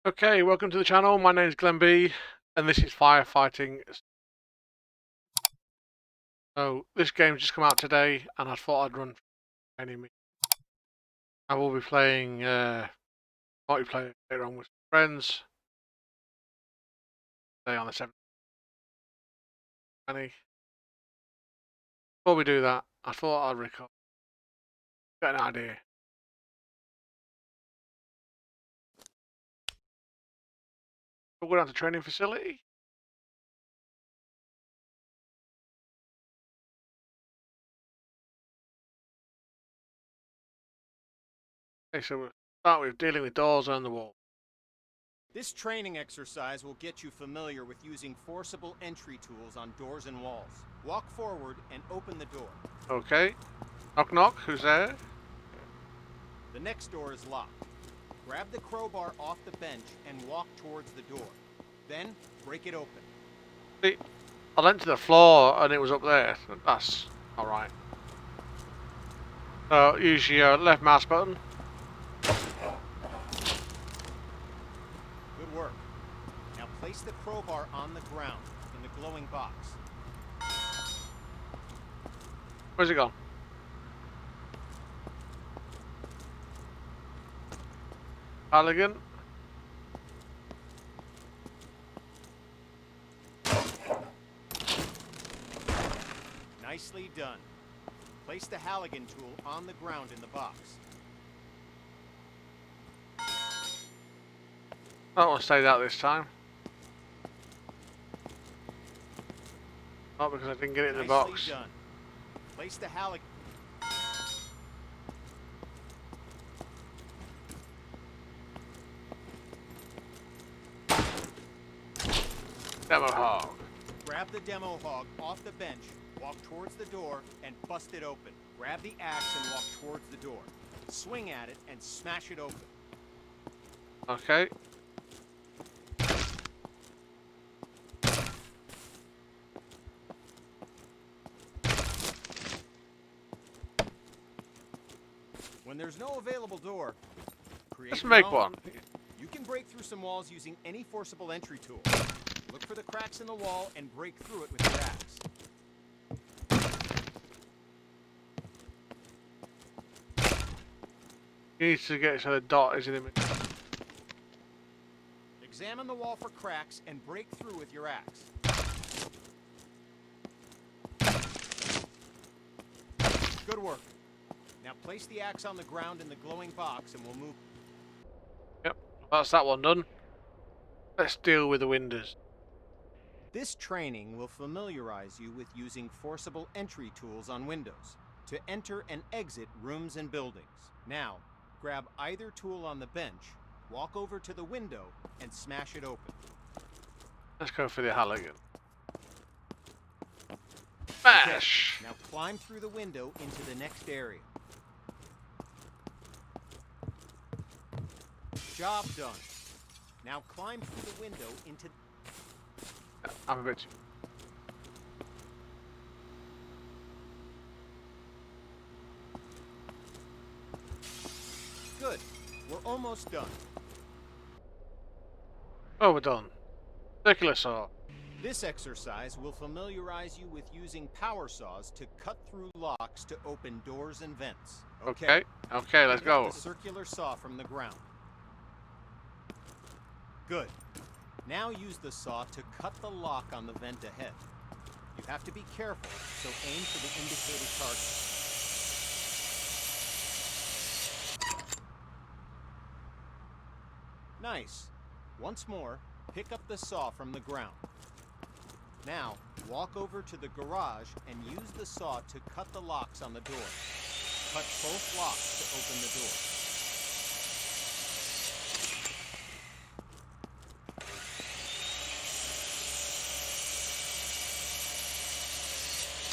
Okay, welcome to the channel. My name is Glenn B, and this is Firefighting. So this game's just come out today, and I thought I'd run any. I will be playing multiplayer later on with friends. Today on the 7th. Before we do that, I thought I'd record. Get an idea. We'll go down to training facility. Okay, so we'll start with dealing with doors on the wall. This training exercise will get you familiar with using forcible entry tools on doors and walls. Walk forward and open the door. Okay. Knock knock, who's there? The next door is locked. Grab the crowbar off the bench and walk towards the door. Then, break it open. See, I went to the floor and it was up there. That's alright. So use your left mouse button. Good work. Now place the crowbar on the ground in the glowing box. Where's it gone? Halligan. Nicely done. Place the Halligan tool on the ground in the box. I won't say that this time. Not because I didn't get it in the box. Done. Place the Halligan. Demo hog. Grab the demo hog off the bench, walk towards the door, and bust it open. Grab the axe and walk towards the door. Swing at it and smash it open. Okay. When there's no available door, Let's make one. You can break through some walls using any forcible entry tool. Look for the cracks in the wall and break through it with your axe. You need to get so the dot is in the middle. Examine the wall for cracks and break through with your axe. Good work. Now place the axe on the ground in the glowing box and we'll move. Yep, that's that one done. Let's deal with the windows. This training will familiarize you with using forcible entry tools on windows to enter and exit rooms and buildings. Now, grab either tool on the bench, walk over to the window, and smash it open. Let's go for the Halligan. Smash! Okay, now climb through the window into the next area. Job done. Now climb through the window into... I'm a bit too... Good. We're almost done. Oh, we're done. Circular saw. This exercise will familiarize you with using power saws to cut through locks to open doors and vents. Okay, let's go. The circular saw from the ground. Good. Now use the saw to cut the lock on the vent ahead. You have to be careful, so aim for the indicated target. Nice. Once more, pick up the saw from the ground. Now, walk over to the garage and use the saw to cut the locks on the door. Cut both locks to open the door.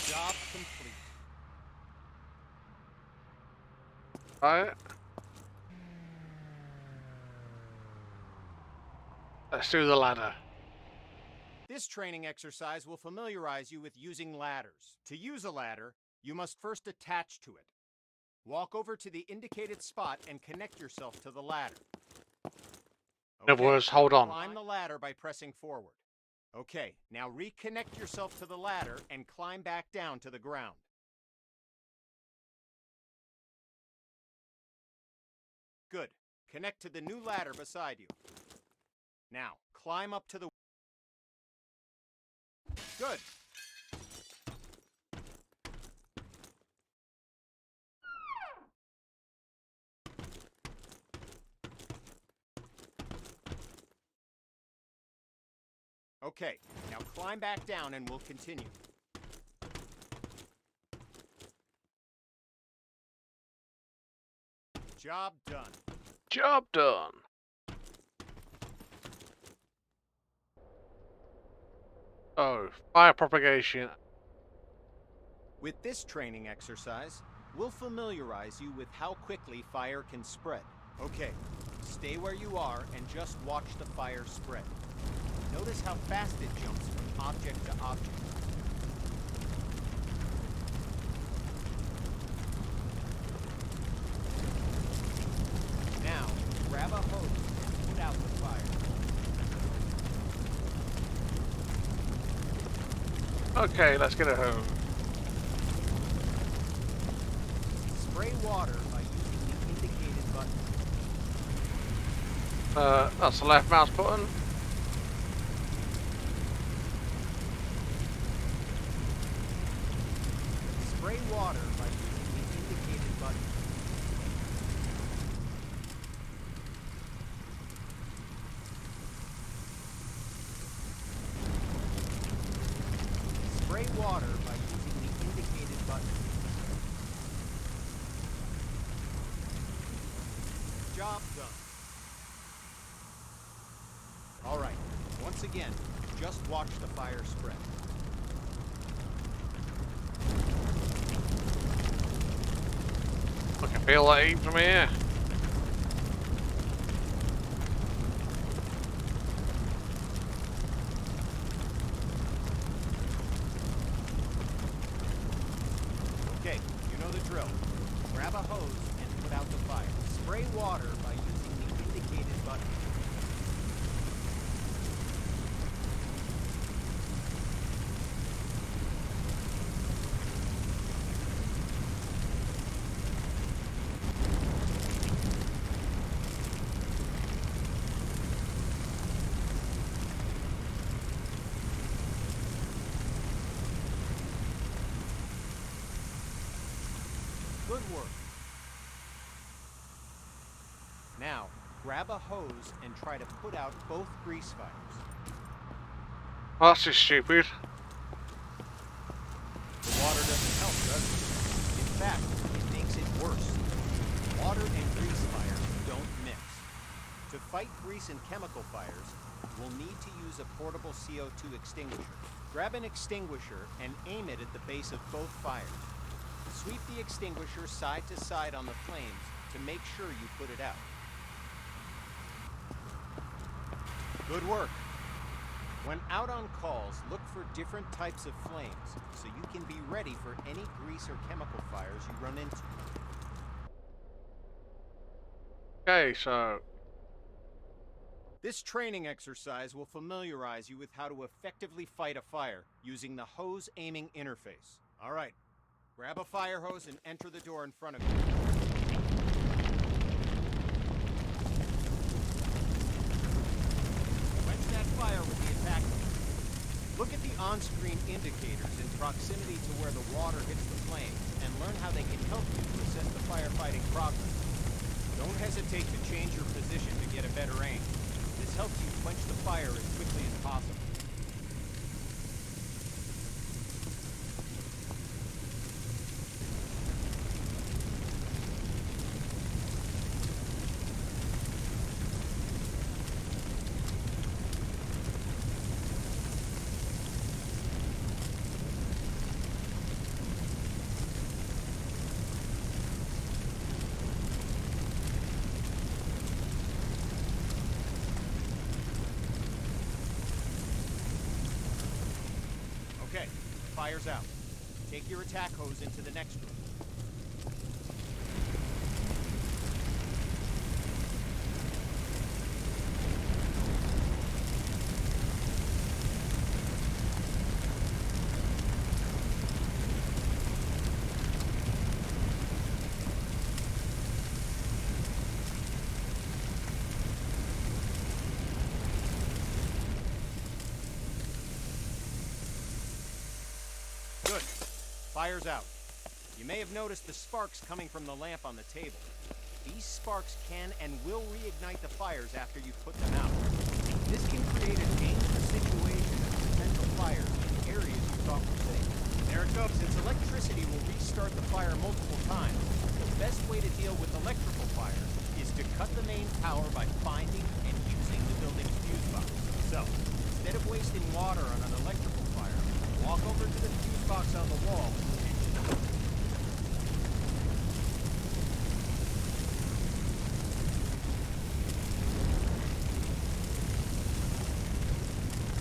Job complete. Alright. Let's do the ladder. This training exercise will familiarize you with using ladders. To use a ladder, you must first attach to it. Walk over to the indicated spot and connect yourself to the ladder. In other words, hold on. Climb the ladder by pressing forward. Okay, now reconnect yourself to the ladder and climb back down to the ground. Good. Connect to the new ladder beside you. Now, climb up to the... Good. Okay, now climb back down and we'll continue. Job done. Job done. Oh, fire propagation. With this training exercise, we'll familiarize you with how quickly fire can spread. Okay, stay where you are and just watch the fire spread. Notice how fast it jumps from object to object. Now, grab a hose and put out the fire. Okay, let's get it home. Spray water by using the indicated button. That's the left mouse button. Spray water by using the indicated button. Spray water by using the indicated button. Job done. All right, once again, just watch the fire spread. I can feel that heat from here. Okay, you know the drill. Grab a hose and put out the fire. Spray water by using the indicated button. Good work. Now, grab a hose and try to put out both grease fires. Well, that's just stupid. The water doesn't help, does it? In fact, it makes it worse. Water and grease fires don't mix. To fight grease and chemical fires, we'll need to use a portable CO2 extinguisher. Grab an extinguisher and aim it at the base of both fires. Sweep the extinguisher side to side on the flames to make sure you put it out. Good work. When out on calls, look for different types of flames so you can be ready for any grease or chemical fires you run into. Okay, so This training exercise will familiarize you with how to effectively fight a fire using the hose aiming interface. All right, grab a fire hose and enter the door in front of you. Quench that fire with the attack hose. Look at the on-screen indicators in proximity to where the water hits the flame and learn how they can help you to assess the firefighting progress. Don't hesitate to change your position to get a better aim. This helps you quench the fire as quickly as possible. Okay, fire's out. Take your attack hose into the next room. Fire's out. You may have noticed the sparks coming from the lamp on the table. These sparks can and will reignite the fires after you put them out. This can create a dangerous situation of potential fires in areas you thought were safe. There it goes. Since electricity will restart the fire multiple times, the best way to deal with electrical fires is to cut the main power by finding and using the building's fuse box. So, instead of wasting water on an electrical fire, walk over to the fuse box on the wall.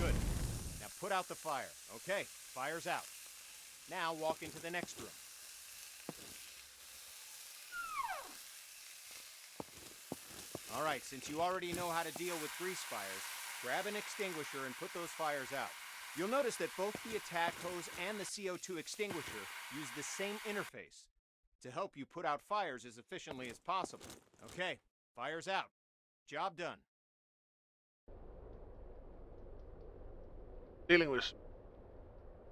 Good. Now put out the fire. Okay, fire's out. Now walk into the next room. All right, since you already know how to deal with grease fires, grab an extinguisher and put those fires out. You'll notice that both the attack hose and the CO2 extinguisher use the same interface to help you put out fires as efficiently as possible. Okay, fire's out. Job done. Dealing with.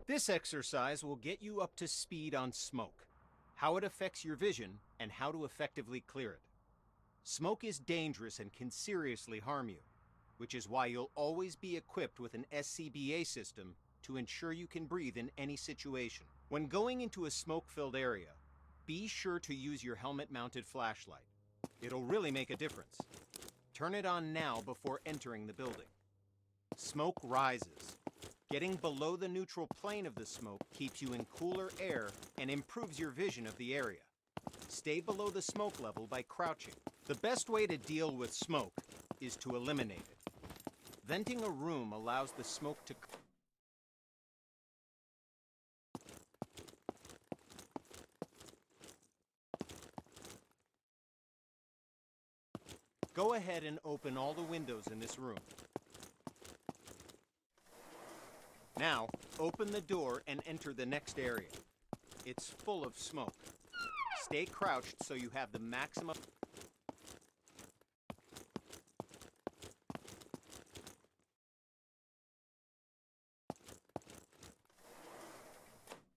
This exercise will get you up to speed on smoke, how it affects your vision, and how to effectively clear it. Smoke is dangerous and can seriously harm you, which is why you'll always be equipped with an SCBA system to ensure you can breathe in any situation. When going into a smoke-filled area, be sure to use your helmet-mounted flashlight. It'll really make a difference. Turn it on now before entering the building. Smoke rises. Getting below the neutral plane of the smoke keeps you in cooler air and improves your vision of the area. Stay below the smoke level by crouching. The best way to deal with smoke is to eliminate it. Venting a room allows the smoke to... Go ahead and open all the windows in this room. Now, open the door and enter the next area. It's full of smoke. Stay crouched so you have the maximum...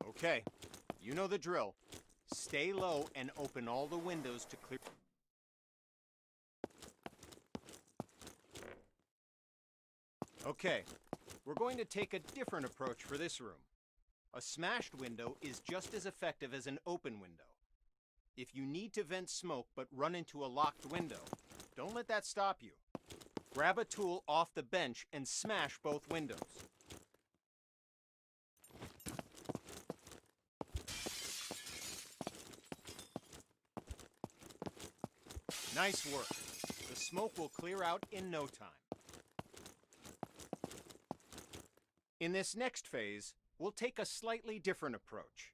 Okay, you know the drill. Stay low and open all the windows to clear... Okay, we're going to take a different approach for this room. A smashed window is just as effective as an open window. If you need to vent smoke but run into a locked window, don't let that stop you. Grab a tool off the bench and smash both windows. Nice work. The smoke will clear out in no time. In this next phase, we'll take a slightly different approach.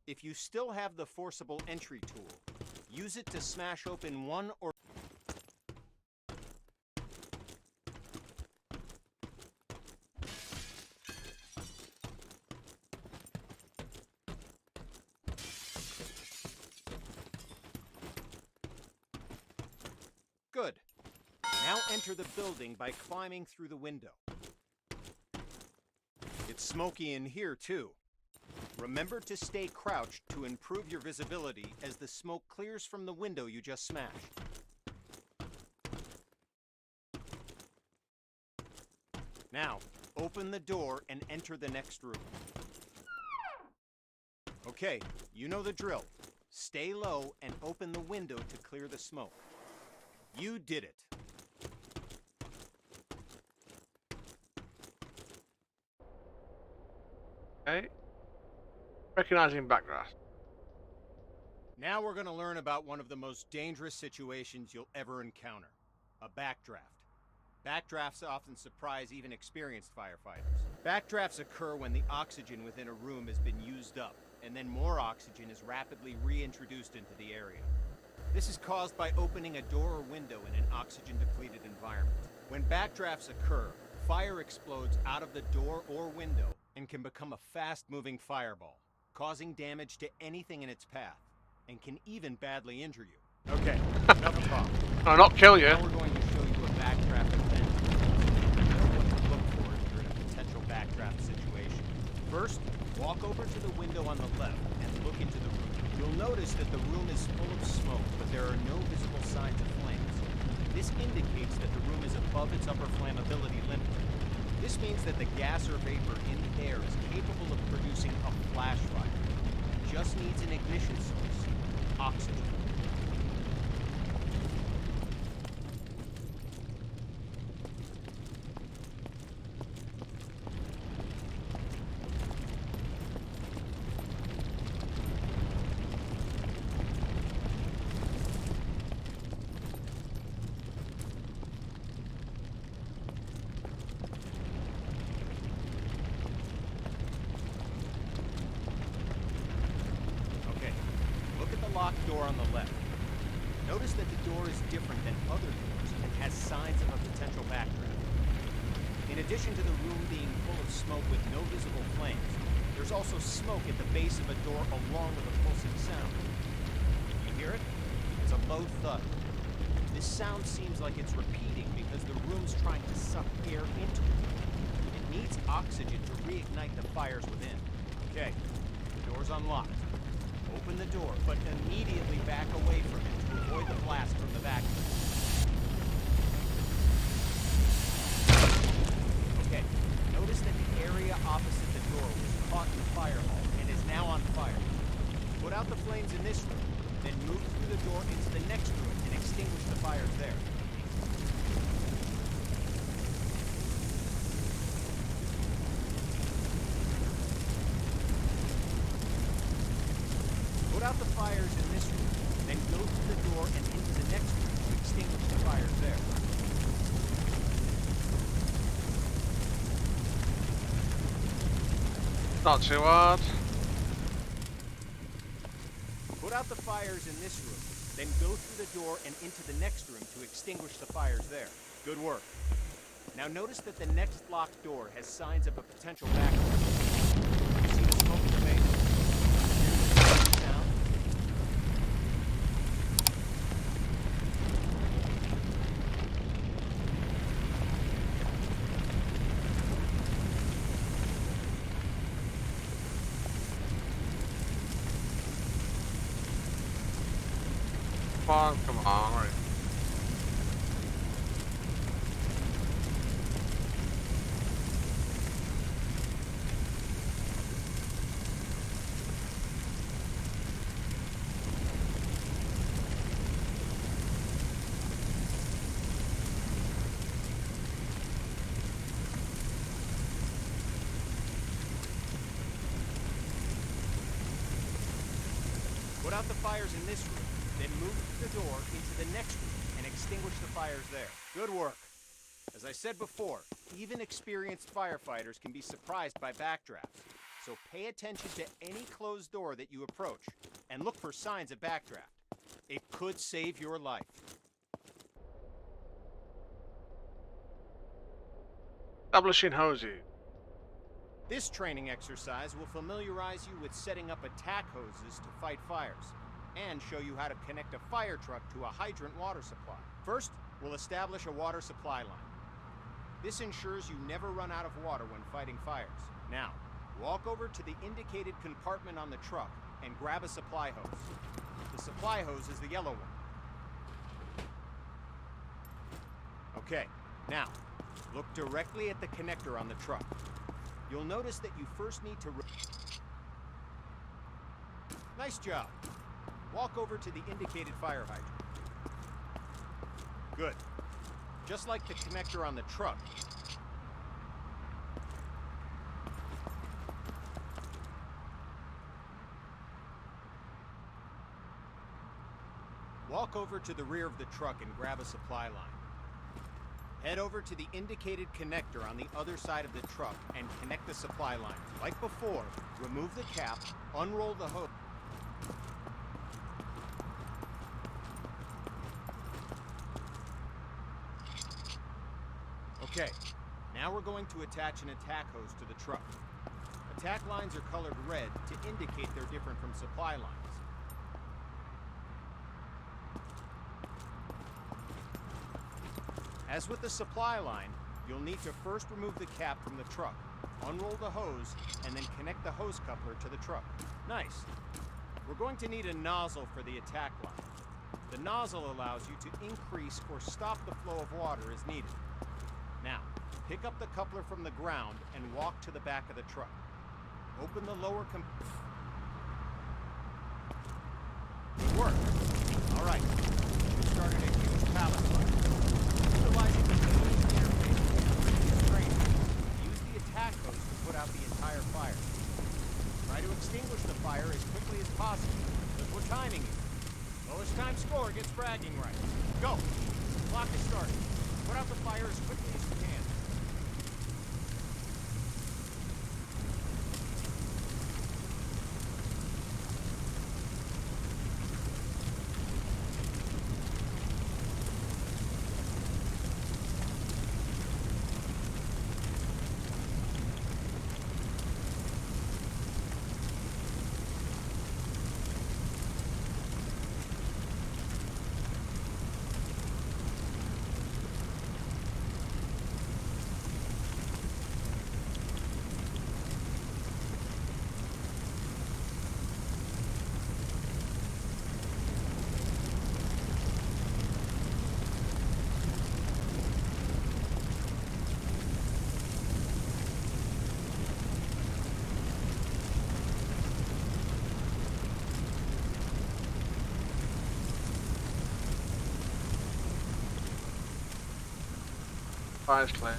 If you still have the forcible entry tool, use it to smash open one or... Good. Now enter the building by climbing through the window. It's smoky in here, too. Remember to stay crouched to improve your visibility as the smoke clears from the window you just smashed. Now, open the door and enter the next room. Okay, you know the drill. Stay low and open the window to clear the smoke. You did it. Okay. Recognizing backdraft. Now we're going to learn about one of the most dangerous situations you'll ever encounter. A backdraft. Backdrafts often surprise even experienced firefighters. Backdrafts occur when the oxygen within a room has been used up, and then more oxygen is rapidly reintroduced into the area. This is caused by opening a door or window in an oxygen-depleted environment. When backdrafts occur, fire explodes out of the door or window and can become a fast-moving fireball, causing damage to anything in its path, and can even badly injure you. Okay, enough talk. No, not kill you. Now we're going to show you a backdraft event. You know what to look for if you're in a potential backdraft situation. First, walk over to the window on the left and look into the room. You'll notice that the room is full of smoke, but there are no visible signs of flames. This indicates that the room is above its upper flammability limit. This means that the gas or vapor in the air is capable of producing a flash fire. It just needs an ignition source: oxygen. Locked door on the left. Notice that the door is different than other doors and has signs of a potential backdraft. In addition to the room being full of smoke with no visible flames, there's also smoke at the base of a door along with a pulsing sound. You hear it? It's a low thud. This sound seems like it's repeating because the room's trying to suck air into it. It needs oxygen to reignite the fires within. Okay, the door's unlocked. Open the door, but immediately back away from it to avoid the blast from the vacuum. Okay, notice that the area opposite the door was caught in the fire hall and is now on fire. Put out the flames in this room, then move through the door into the next room and extinguish the fires there. Put out the fires in this room, then go through the door and into the next room to extinguish the fires there. Not too hard. Put out the fires in this room, then go through the door and into the next room to extinguish the fires there. Good work. Now notice that the next locked door has signs of a potential backdraft. You see the smoke in the base? Come on, right. Put out the fires in this room. Then move the door into the next room and extinguish the fires there. Good work. As I said before, even experienced firefighters can be surprised by backdrafts. So pay attention to any closed door that you approach and look for signs of backdraft. It could save your life. Establishing hoses. This training exercise will familiarize you with setting up attack hoses to fight fires, and show you how to connect a fire truck to a hydrant water supply. First, we'll establish a water supply line. This ensures you never run out of water when fighting fires. Now, walk over to the indicated compartment on the truck and grab a supply hose. The supply hose is the yellow one. Okay, now, look directly at the connector on the truck. You'll notice that you first need to... Nice job. Walk over to the indicated fire hydrant. Good. Just like the connector on the truck. Walk over to the rear of the truck and grab a supply line. Head over to the indicated connector on the other side of the truck and connect the supply line. Like before, remove the cap, unroll the hose. Okay, now we're going to attach an attack hose to the truck. Attack lines are colored red to indicate they're different from supply lines. As with the supply line, you'll need to first remove the cap from the truck. Unroll the hose, and then connect the hose coupler to the truck. Nice. We're going to need a nozzle for the attack line. The nozzle allows you to increase or stop the flow of water as needed. Now, pick up the coupler from the ground and walk to the back of the truck. Open the lower Good work. All right. We started a huge pallet fire. Utilizing the main interface training, use the attack hose to put out the entire fire. Try to extinguish the fire as quickly as possible, because we're timing it. Lowest time score gets bragging rights. Go! Clock is started. Put out the fire as quickly as you can. Fire's clear.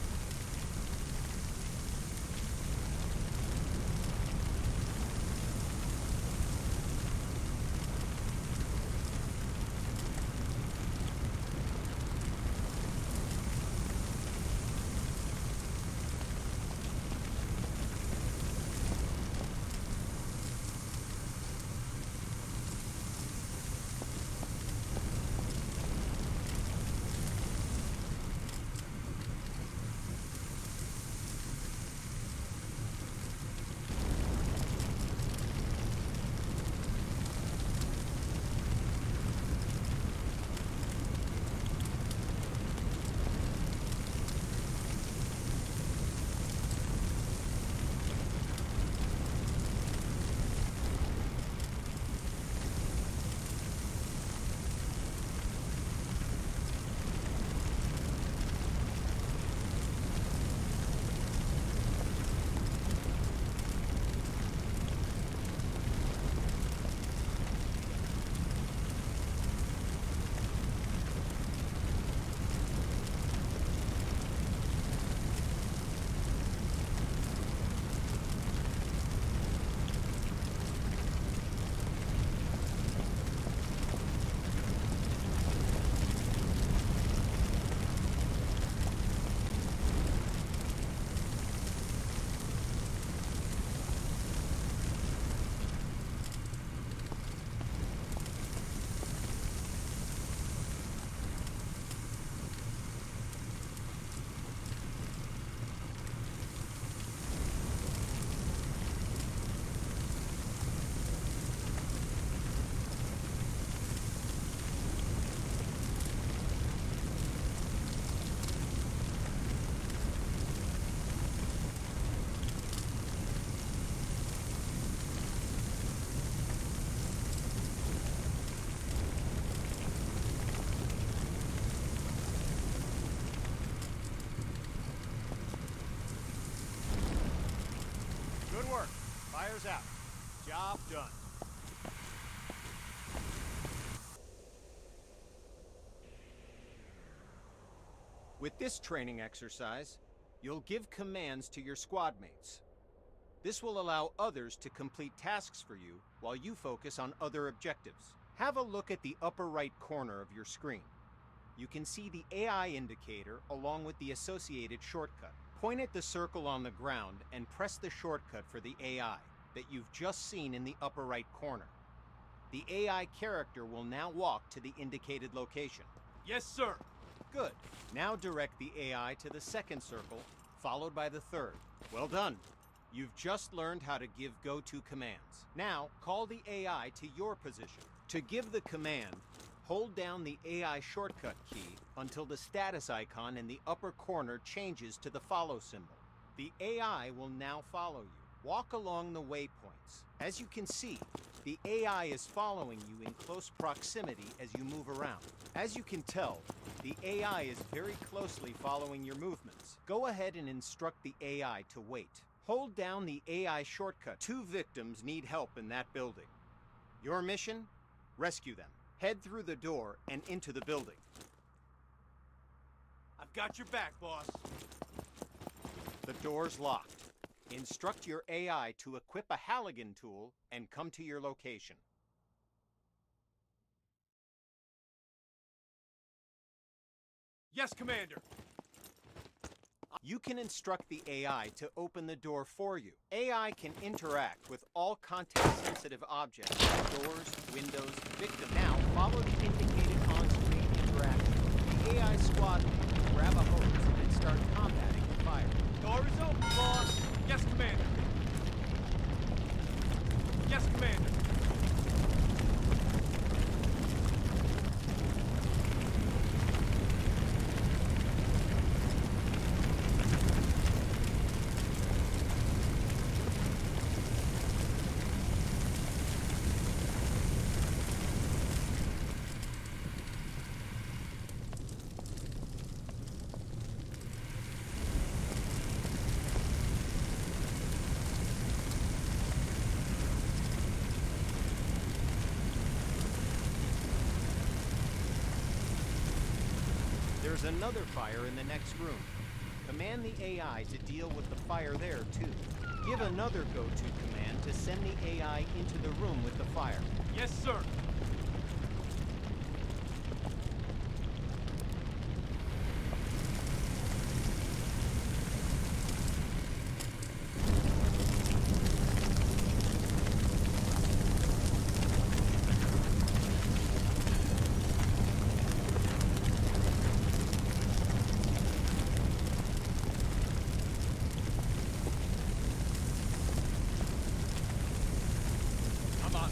Good work. Fire's out. Job done. With this training exercise, you'll give commands to your squad mates. This will allow others to complete tasks for you while you focus on other objectives. Have a look at the upper right corner of your screen. You can see the AI indicator along with the associated shortcut. Point at the circle on the ground and press the shortcut for the AI that you've just seen in the upper right corner. The AI character will now walk to the indicated location. Yes, sir. Good. Now direct the AI to the second circle, followed by the third. Well done. You've just learned how to give go-to commands. Now, call the AI to your position. To give the command, hold down the AI shortcut key until the status icon in the upper corner changes to the follow symbol. The AI will now follow you. Walk along the waypoints. As you can see, the AI is following you in close proximity as you move around. As you can tell, the AI is very closely following your movements. Go ahead and instruct the AI to wait. Hold down the AI shortcut. 2 victims need help in that building. Your mission? Rescue them. Head through the door and into the building. I've got your back, boss. The door's locked. Instruct your AI to equip a Halligan tool and come to your location. Yes, Commander. You can instruct the AI to open the door for you. AI can interact with all context-sensitive objects, doors, windows, victim. Now, follow the indicated on-screen interaction. The AI squad leader will grab a hose and start combating the fire. Door is open, boss. Yes, Commander. Yes, Commander. There's another fire in the next room. Command the AI to deal with the fire there, too. Give another go-to command to send the AI into the room with the fire. Yes, sir. I'm on.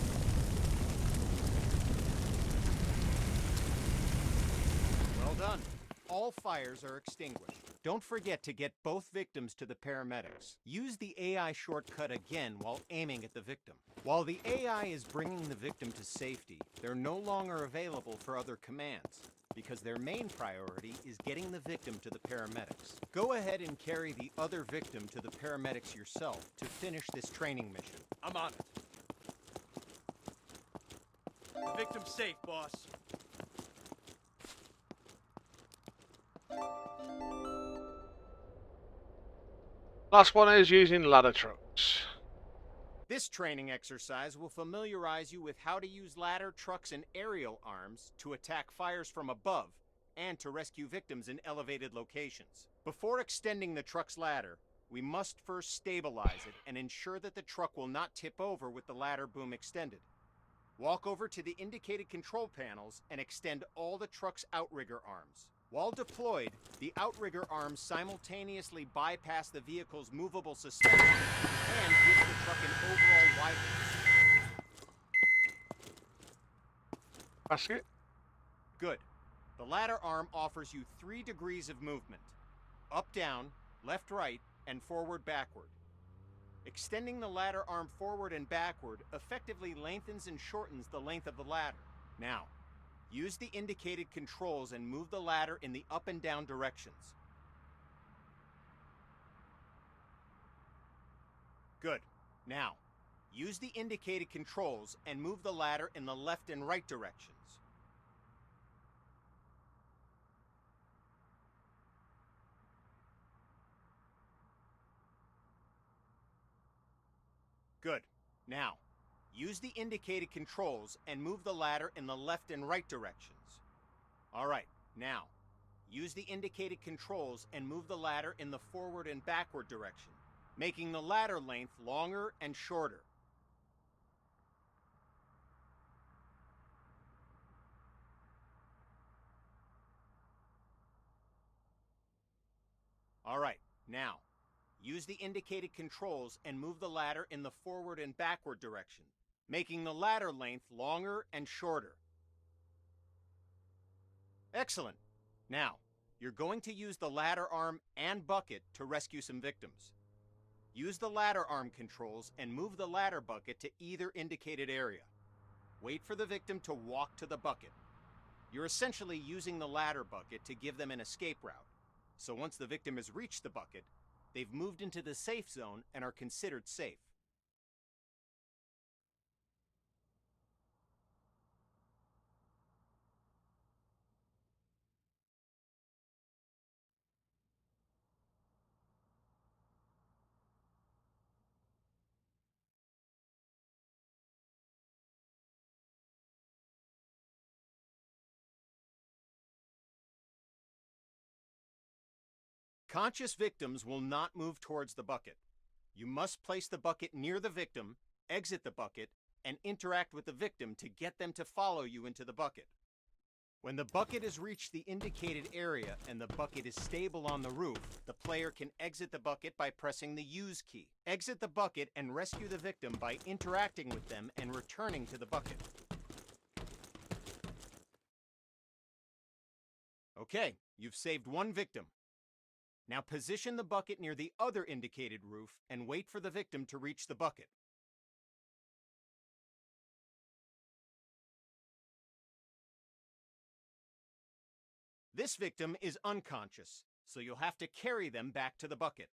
Well done. All fires are extinguished. Don't forget to get both victims to the paramedics. Use the AI shortcut again while aiming at the victim. While the AI is bringing the victim to safety, they're no longer available for other commands, because their main priority is getting the victim to the paramedics. Go ahead and carry the other victim to the paramedics yourself to finish this training mission. I'm on it. The victim's safe, boss. Last one is using ladder trucks. This training exercise will familiarize you with how to use ladder trucks and aerial arms to attack fires from above and to rescue victims in elevated locations. Before extending the truck's ladder, we must first stabilize it and ensure that the truck will not tip over with the ladder boom extended. Walk over to the indicated control panels and extend all the truck's outrigger arms. While deployed, the outrigger arms simultaneously bypass the vehicle's movable suspension and give the truck an overall wide. Basket. Good. The ladder arm offers you 3 degrees of movement: up, down, left, right, and forward, backward. Extending the ladder arm forward and backward effectively lengthens and shortens the length of the ladder. Now, use the indicated controls and move the ladder in the up and down directions. Good. Now, use the indicated controls and move the ladder in the left and right directions. Good. Now, use the indicated controls and move the ladder in the left and right directions. All right, now, use the indicated controls and move the ladder in the forward and backward direction, making the ladder length longer and shorter. All right, now, use the indicated controls and move the ladder in the forward and backward direction, making the ladder length longer and shorter. Excellent. Now, You're going to use the ladder arm and bucket to rescue some victims. Use the ladder arm controls and move the ladder bucket to either indicated area. Wait for the victim to walk to the bucket. You're essentially using the ladder bucket to give them an escape route. So once the victim has reached the bucket, they've moved into the safe zone and are considered safe. Conscious victims will not move towards the bucket. You must place the bucket near the victim, exit the bucket, and interact with the victim to get them to follow you into the bucket. When the bucket has reached the indicated area and the bucket is stable on the roof, the player can exit the bucket by pressing the Use key. Exit the bucket and rescue the victim by interacting with them and returning to the bucket. Okay, you've saved one victim. Now position the bucket near the other indicated roof and wait for the victim to reach the bucket. This victim is unconscious, so you'll have to carry them back to the bucket.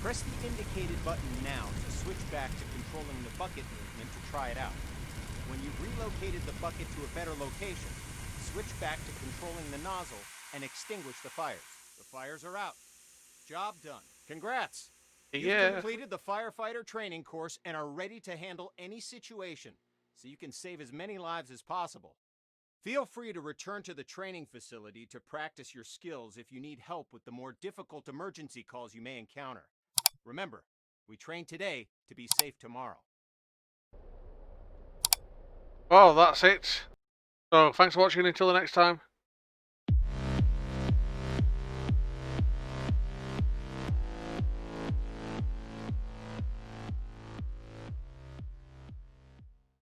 Press the indicated button now to switch back to controlling the bucket movement to try it out. When you've relocated the bucket to a better location, switch back to controlling the nozzle and extinguish the fires. The fires are out. Job done. Congrats! You've completed the firefighter training course and are ready to handle any situation, so you can save as many lives as possible. Feel free to return to the training facility to practice your skills if you need help with the more difficult emergency calls you may encounter. Remember, we train today to be safe tomorrow. Well, that's it. So, thanks for watching. Until the next time.